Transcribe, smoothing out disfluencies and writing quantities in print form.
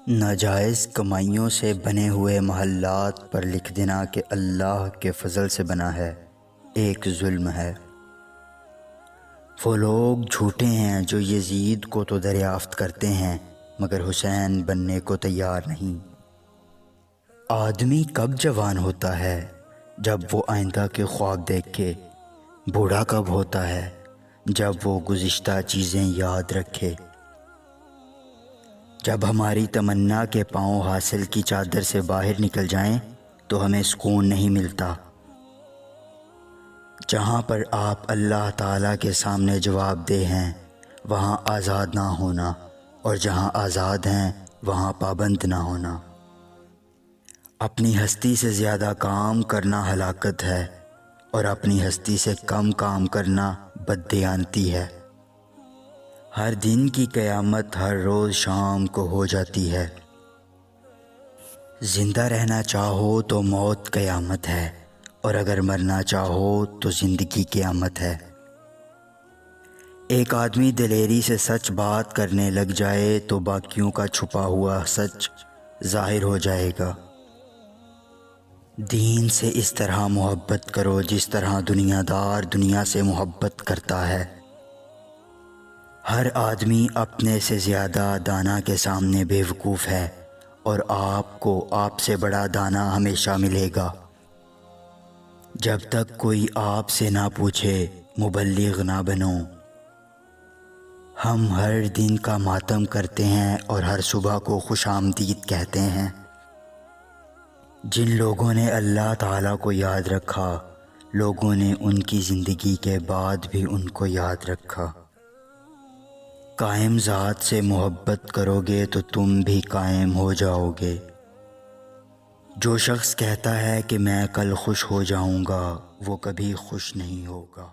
ناجائز کمائیوں سے بنے ہوئے محلات پر لکھ دینا کہ اللہ کے فضل سے بنا ہے ایک ظلم ہے۔ وہ لوگ جھوٹے ہیں جو یزید کو تو دریافت کرتے ہیں مگر حسین بننے کو تیار نہیں۔ آدمی کب جوان ہوتا ہے؟ جب وہ آئندہ کے خواب دیکھے۔ بوڑھا کب ہوتا ہے؟ جب وہ گزشتہ چیزیں یاد رکھے۔ جب ہماری تمنا کے پاؤں حاصل کی چادر سے باہر نکل جائیں تو ہمیں سکون نہیں ملتا۔ جہاں پر آپ اللہ تعالیٰ کے سامنے جواب دہ ہیں وہاں آزاد نہ ہونا، اور جہاں آزاد ہیں وہاں پابند نہ ہونا۔ اپنی ہستی سے زیادہ کام کرنا ہلاکت ہے، اور اپنی ہستی سے کم کام کرنا بددیانتی ہے۔ ہر دن کی قیامت ہر روز شام کو ہو جاتی ہے۔ زندہ رہنا چاہو تو موت قیامت ہے، اور اگر مرنا چاہو تو زندگی قیامت ہے۔ ایک آدمی دلیری سے سچ بات کرنے لگ جائے تو باقیوں کا چھپا ہوا سچ ظاہر ہو جائے گا۔ دین سے اس طرح محبت کرو جس طرح دنیا دار دنیا سے محبت کرتا ہے۔ ہر آدمی اپنے سے زیادہ دانا کے سامنے بے وقوف ہے، اور آپ کو آپ سے بڑا دانا ہمیشہ ملے گا۔ جب تک کوئی آپ سے نہ پوچھے مبلغ نہ بنو۔ ہم ہر دن کا ماتم کرتے ہیں اور ہر صبح کو خوش آمدید کہتے ہیں۔ جن لوگوں نے اللہ تعالیٰ کو یاد رکھا، لوگوں نے ان کی زندگی کے بعد بھی ان کو یاد رکھا۔ قائم ذات سے محبت کرو گے تو تم بھی قائم ہو جاؤ گے۔ جو شخص کہتا ہے کہ میں کل خوش ہو جاؤں گا وہ کبھی خوش نہیں ہوگا۔